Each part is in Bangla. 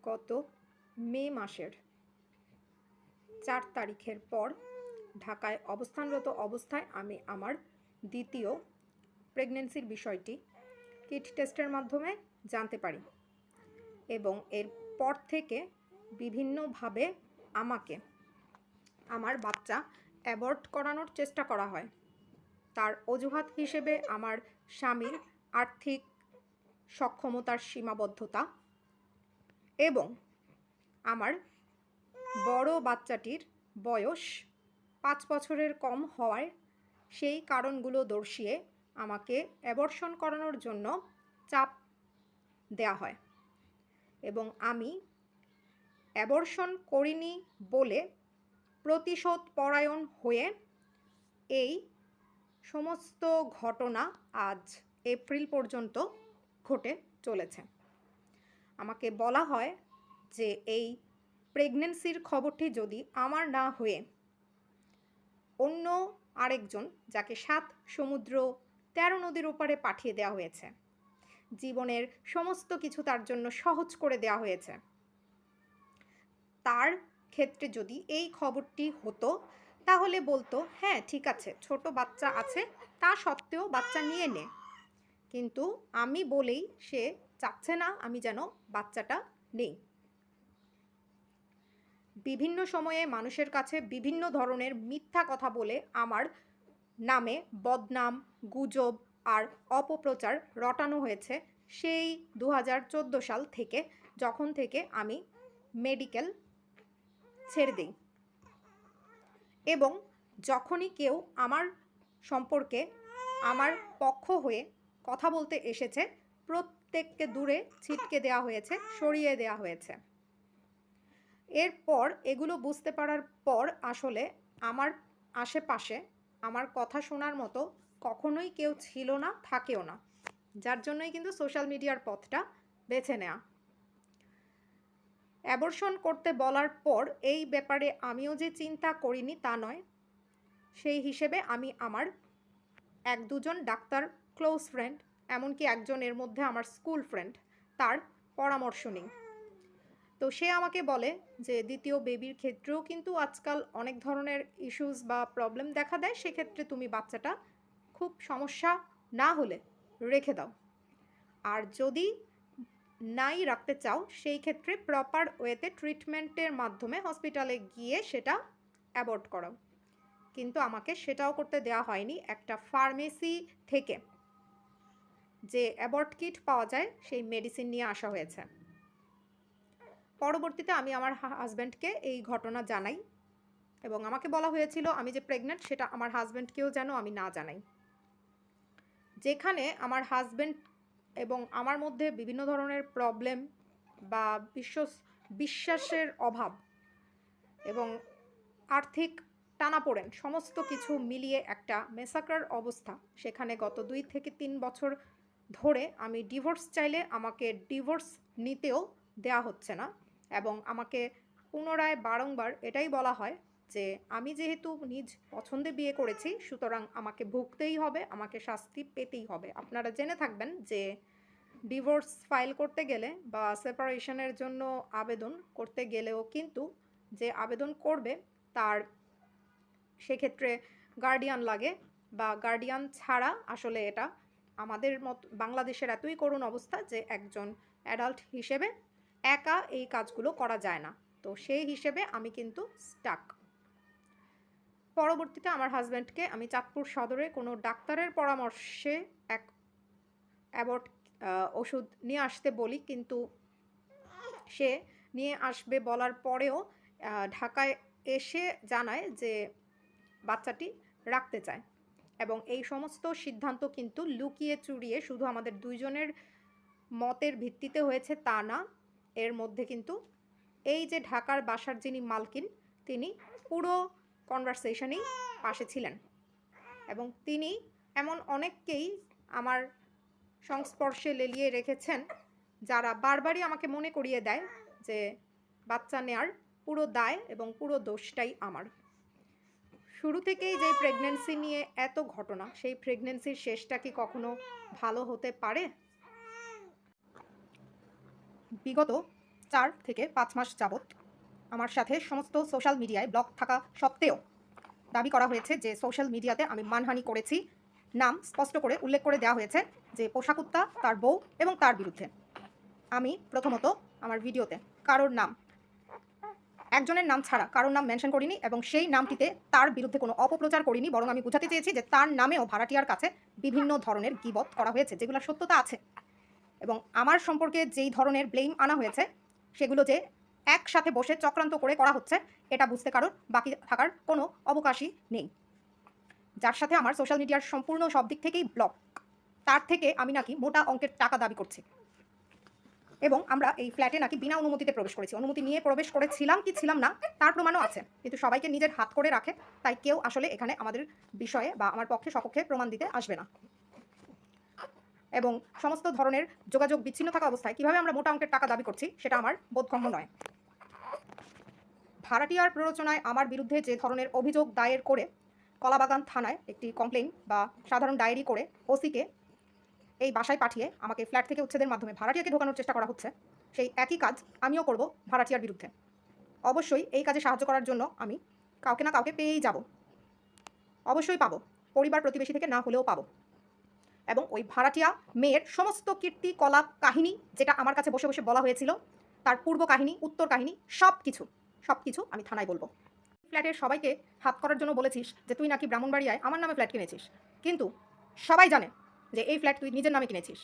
গত মে মাসের 4 তারিখের পর ঢাকায় অবস্থানরত অবস্থায় আমি আমার দ্বিতীয় প্রেগন্যান্সির বিষয়টি কিট টেস্টের মাধ্যমে জানতে পারি এবং এরপর থেকে বিভিন্নভাবে আমাকে আমার বাচ্চা অ্যাবর্ট করানোর চেষ্টা করা হয়। তার অজুহাত হিসেবে আমার স্বামীর আর্থিক সক্ষমতার সীমাবদ্ধতা এবং আমার বড় বাচ্চাটির বয়স 5 বছরের কম হওয়ায় সেই কারণগুলো দর্শিয়ে আমাকে অ্যাবর্শন করানোর জন্য চাপ দেয়া হয় এবং আমি অ্যাবর্শন করিনি বলে প্রতিশোধ পরায়ণ হয়ে এই সমস্ত ঘটনা আজ এপ্রিল পর্যন্ত ঘটে চলেছে। আমাকে বলা হয় যে এই প্রেগন্যান্সির খবরটি যদি আমার না হয়ে অন্য আরেকজন, যাকে 7 সমুদ্র 13 নদীর ওপারে পাঠিয়ে দেওয়া হয়েছে, জীবনের সমস্ত কিছু তার জন্য সহজ করে দেওয়া হয়েছে, তার ক্ষেত্রে যদি এই খবরটি হতো তাহলে বলতো হ্যাঁ ঠিক আছে, ছোট বাচ্চা আছে, তা সত্ত্বেও বাচ্চা নিয়ে নে। কিন্তু আমি বলেই সে চাচ্ছে না আমি যেন বাচ্চাটা নেই। বিভিন্ন সময়ে মানুষের কাছে বিভিন্ন ধরনের মিথ্যা কথা বলে আমার নামে বদনাম, গুজব আর অপপ্রচার রটানো হয়েছে সেই 2014 সাল থেকে, যখন থেকে আমি মেডিকেল ছেড়ে দিই। এবং যখনই কেউ আমার সম্পর্কে আমার পক্ষ হয়ে কথা বলতে এসেছে, প্রত্যেককে দূরে ছিটকে দেওয়া হয়েছে, সরিয়ে দেওয়া হয়েছে। এরপর এগুলো বুঝতে পারার পর আসলে আমার আশেপাশে আমার কথা শোনার মতো কখনোই কেউ ছিল না, থাকেও না, যার জন্যই কিন্তু সোশ্যাল মিডিয়ার পথটা বেছে নেওয়া। অ্যাবর্শন করতে বলার পর এই ব্যাপারে আমিও যে চিন্তা করিনি তা নয়, সেই হিসেবে আমি আমার 1-2জন ডাক্তার ক্লোজ ফ্রেন্ড, এমনকি একজন এর মধ্যে আমার স্কুল ফ্রেন্ড, তার পরামর্শ নিই। তো সে আমাকে বলে যে দ্বিতীয় বেবির ক্ষেত্রেও কিন্তু আজকাল অনেক ধরনের ইস্যুস বা প্রবলেম দেখা দেয়, সেক্ষেত্রে তুমি বাচ্চাটা খুব সমস্যা না হলে রেখে দাও, আর যদি নাই রাখতে চাও সেই ক্ষেত্রে প্রপার ওয়েতে ট্রিটমেন্টের মাধ্যমে হসপিটালে গিয়ে সেটা অ্যাবর্ট করাও। কিন্তু আমাকে সেটাও করতে দেওয়া হয়নি। একটা ফার্মেসি থেকে যে অ্যাবর্ট কিট পাওয়া যায় সেই মেডিসিন নিয়ে আসা হয়েছে। পরবর্তীতে আমি আমার হাজব্যান্ডকে এই ঘটনা জানাই এবং আমাকে বলা হয়েছিল আমি যে প্রেগন্যান্ট সেটা আমার হাজব্যান্ডকেও যেন আমি না জানাই। যেখানে আমার হাজব্যান্ড এবং আমার মধ্যে বিভিন্ন ধরনের প্রবলেম বা বিশ্বাসের অভাব এবং আর্থিক টানাপোড়েন সমস্ত কিছু মিলিয়ে একটা মেসাকার অবস্থা, সেখানে গত 2 থেকে 3 বছর ধরে আমি ডিভোর্স চাইলে আমাকে ডিভোর্স নিতেও দেয়া হচ্ছে না এবং আমাকে পুনরায় বারংবার এটাই বলা হয় যে আমি যেহেতু নিজ পছন্দে বিয়ে করেছি সুতরাং আমাকে ভুগতেই হবে, আমাকে শাস্তি পেতেই হবে। আপনারা জেনে থাকবেন যে ডিভোর্স ফাইল করতে গেলে বা সেপারেশনের জন্য আবেদন করতে গেলেও কিন্তু যে আবেদন করবে তার সেক্ষেত্রে গার্ডিয়ান লাগে, বা গার্ডিয়ান ছাড়া আসলে এটা আমাদের মতো বাংলাদেশের এতই করুণ অবস্থা যে একজন অ্যাডাল্ট হিসেবে একা এই কাজগুলো করা যায় না। তো সেই হিসেবে আমি কিন্তু স্টাক। পরবর্তীতে আমার হাজব্যান্ডকে আমি চাঁদপুর সদরে কোনো ডাক্তারের পরামর্শে এক অ্যাবর্ট ওষুধ নিয়ে আসতে বলি, কিন্তু সে নিয়ে আসবে বলার পরেও ঢাকায় এসে জানায় যে বাচ্চাটি রাখতে চায় এবং এই সমস্ত সিদ্ধান্ত কিন্তু লুকিয়ে চুরিয়ে শুধু আমাদের 2 জনের মতের ভিত্তিতে হয়েছে তা না, এর মধ্যে কিন্তু এই যে ঢাকার বাসার যিনি মালকিন তিনি পুরো কনভারসেশনেই পাশে ছিলেন এবং তিনি এমন অনেককেই আমার সংস্পর্শে লেলিয়ে রেখেছেন যারা বারবারই আমাকে মনে করিয়ে দেয় যে বাচ্চা নেয়ার পুরো দায় এবং পুরো দোষটাই আমার। শুরু থেকেই যে প্রেগন্যান্সি নিয়ে এত ঘটনা, সেই প্রেগন্যান্সির শেষটা কি কখনো ভালো হতে পারে? বিগত 4 থেকে 5 মাস যাবৎ আমার সাথে সমস্ত সোশ্যাল মিডিয়ায় ব্লক থাকা সত্ত্বেও দাবি করা হয়েছে যে সোশ্যাল মিডিয়াতে আমি মানহানি করেছি। নাম স্পষ্ট করে উল্লেখ করে দেওয়া হয়েছে যে পোষাকুত্তা, তার বউ এবং তার বিরুদ্ধে। আমি প্রথমত আমার ভিডিওতে কারোর নাম, একজনের নাম ছাড়া কারোর নাম মেনশন করিনি এবং সেই নামটিতে তার বিরুদ্ধে কোনো অপপ্রচার করিনি, বরং আমি বোঝাতে চেয়েছি যে তার নামেও ভাড়াটিয়ার কাছে বিভিন্ন ধরনের গীবত করা হয়েছে, যেগুলোর সত্যতা আছে। এবং আমার সম্পর্কে যেই ধরনের ব্লেম আনা হয়েছে সেগুলো যে একসাথে বসে চক্রান্ত করে করা হচ্ছে, এটা বুঝতে কারোর বাকি থাকার কোনো অবকাশই নেই। যার সাথে আমার সোশ্যাল মিডিয়ার সম্পূর্ণ সব দিক থেকেই ব্লক, তার থেকে আমি নাকি মোটা অঙ্কের টাকা দাবি করছি এবং আমরা এই ফ্ল্যাটে নাকি বিনা অনুমতিতে প্রবেশ করেছি। অনুমতি নিয়ে প্রবেশ করেছিলাম কি ছিলাম না তার প্রমাণও আছে, কিন্তু সবাইকে নিজের হাত করে রাখে, তাই কেউ আসলে এখানে আমাদের বিষয়ে বা আমার পক্ষে সপক্ষে প্রমাণ দিতে আসবে না। এবং সমস্ত ধরনের যোগাযোগ বিচ্ছিন্ন থাকা অবস্থায় কীভাবে আমরা মোটা অঙ্কের টাকা দাবি করছি সেটা আমার বোধগম্য নয়। ভাড়াটিয়ার প্ররোচনায় আমার বিরুদ্ধে যে ধরনের অভিযোগ দায়ের করে কলাবাগান থানায় একটি কমপ্লেইন বা সাধারণ ডায়েরি করে ওসিকে এই বাসায় পাঠিয়ে আমাকে ফ্ল্যাট থেকে উচ্ছেদের মাধ্যমে ভাড়াটিয়াকে ঢোকানোর চেষ্টা করা হচ্ছে, সেই একই কাজ আমিও করব ভাড়াটিয়ার বিরুদ্ধে। অবশ্যই এই কাজে সাহায্য করার জন্য আমি কাউকে না কাউকে পেয়েই যাব, অবশ্যই পাবো, পরিবার প্রতিবেশী থেকে না হলেও পাবো। এবং ওই ভাড়াটিয়া মেয়ের সমস্ত কীর্তি কলাপ কাহিনী যেটা আমার কাছে বসে বসে বলা হয়েছিল, তার পূর্ব কাহিনী, উত্তর কাহিনী, সব কিছু আমি থানায় বলবো। ফ্ল্যাটের সবাইকে হাত করার জন্য বলেছিস যে তুই নাকি ব্রাহ্মণবাড়িয়ায় আমার নামে ফ্ল্যাট কিনেছিস, কিন্তু সবাই জানে যে এই ফ্ল্যাট তুই নিজের নামে কিনেছিস।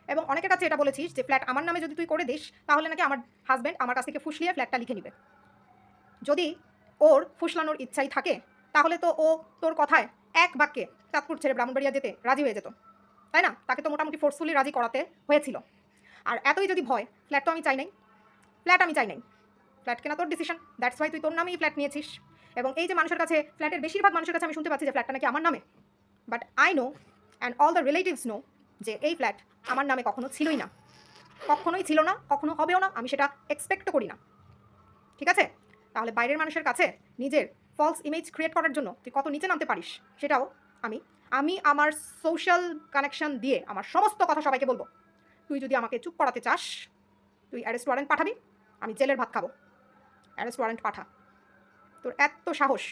এবং অনেকের কাছে এটা বলেছিস যে ফ্ল্যাট আমার নামে যদি তুই করে দিস তাহলে নাকি আমার হাজব্যান্ড আমার কাছ থেকে ফুসলিয়ে ফ্ল্যাটটা লিখে নিবে। যদি ওর ফুসলানোর ইচ্ছাই থাকে তাহলে তো ও তোর কথায় এক বাক্যে চাঁদপুর ছেড়ে ব্রাহ্মণবাড়িয়া যেতে রাজি হয়ে যেত, তাই না? তাকে তো মোটামুটি ফোর্সফুলি রাজি করাতে হয়েছিল। আর এতই যদি ভয়, ফ্ল্যাট তো আমি চাই নাই, ফ্ল্যাট কেনা তোর ডিসিশন, দ্যাটস ওয়াই তুই তোর নামেই ফ্ল্যাট নিয়েছিস। এবং এই যে মানুষের কাছে, ফ্ল্যাটের বেশিরভাগ মানুষের কাছে আমি শুনতে পাচ্ছি যে ফ্ল্যাটটা নাকি আমার নামে, but I know and all the relatives know যে এই ফ্ল্যাট আমার নামে কখনো ছিলই না, কখনোই ছিল না, কখনো হবেও না, আমি সেটা এক্সপেক্টও করি না। ঠিক আছে? তাহলে বাইরের মানুষের কাছে নিজের ফলস ইমেজ ক্রিয়েট করার জন্য তুই কত নিচে নামতে পারিস সেটাও আমি আমার সোশ্যাল কানেকশন দিয়ে আমার সমস্ত কথা সবাইকে বলবো। তুই যদি আমাকে চুপ করাতে চাস, তুই অ্যারেস্ট ওয়ারেন্ট পাঠাবি, আমি জেলের ভাত খাবো। অ্যারেস্ট ওয়ারেন্ট পাঠা। তোর এত সাহস,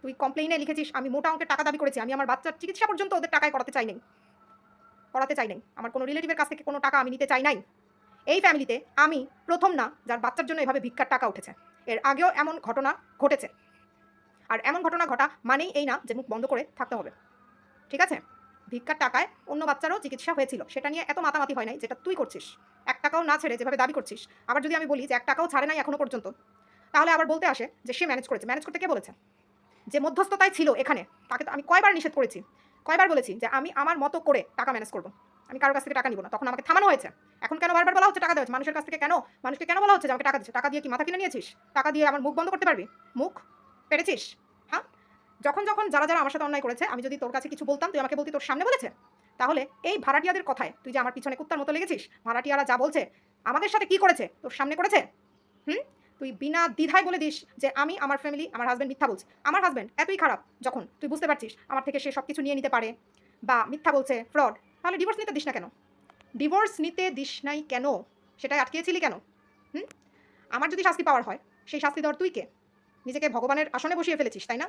তুই কমপ্লেইনে লিখেছিস আমি মোটা অঙ্কের টাকা দাবি করেছি, আমি আমার বাচ্চার চিকিৎসা পর্যন্ত ওদের টাকায় করাতে চাই নাই। আমার কোনো রিলেটিভের কাছ থেকে কোনো টাকা আমি নিতে চাই নাই। এই ফ্যামিলিতে আমি প্রথম না যার বাচ্চার জন্য এভাবে ভিক্ষার টাকা উঠেছে। এর আগেও এমন ঘটনা ঘটেছে, আর এমন ঘটনা ঘটা মানেই এই না যে মুখ বন্ধ করে থাকতে হবে। ঠিক আছে? ভিক্ষার টাকায় অন্য বাচ্চারও চিকিৎসা হয়েছিল, সেটা নিয়ে এত মাতামাতি হয় নাই যেটা তুই করছিস। 1 টাকাও না ছেড়ে যেভাবে দাবি করছিস, আবার যদি আমি বলি যে 1 টাকাও ছাড়ে নাই এখনো পর্যন্ত, তাহলে আবার বলতে আসে যে সে ম্যানেজ করেছে। ম্যানেজ করতে কে বলেছে? যে মধ্যস্থতায় ছিল এখানে তাকে তো আমি কয়বার নিষেধ করেছি, কয়বার বলেছি যে আমি আমার মতো করে টাকা ম্যানেজ করব, আমি কারোর কাছ থেকে টাকা নিব না। তখন আমাকে থামানো হয়েছে। এখন কেন বারবার বলা হচ্ছে টাকা দেওয়া? মানুষের কাছ থেকে মানুষকে কেন বলা হচ্ছে যে আমাকে টাকা দিচ্ছে? টাকা দিয়ে কি মাথা কিনে নিয়েছিস? টাকা দিয়ে আমার মুখ বন্ধ করতে পারবি? মুখ পেরেছিস? হ্যাঁ, যখন যারা আমার সাথে অন্যায় করেছে, আমি যদি তোর কাছে কিছু বলতাম তুই আমাকে বলতি তোর সামনে বলেছে। তাহলে এই ভাড়াটিয়াদের কথায় তুই যে আমার পিছনে কুত্তার মতো লেগেছিস, ভাড়াটিয়ারা যা বলছে আমাদের সাথে কি করেছে তোর সামনে করেছে, তুই বিনা দ্বিধায় বলে দিস যে আমি, আমার ফ্যামিলি, আমার হাজব্যান্ড মিথ্যা বলছে। আমার হাজব্যান্ড এতই খারাপ যখন তুই বুঝতে পারছিস আমার থেকে সে সব কিছু নিয়ে নিতে পারে বা মিথ্যা বলছে, ফ্রড, তাহলে ডিভোর্স নিতে দিস না কেন? ডিভোর্স নিতে দিস নাই কেন? সেটাই আটকিয়েছিলি কেন? আমার যদি শাস্তি পাওয়ার হয়, সেই শাস্তি দেওয়ার তুই কে? নিজেকে ভগবানের আসনে বসিয়ে ফেলেছিস, তাই না?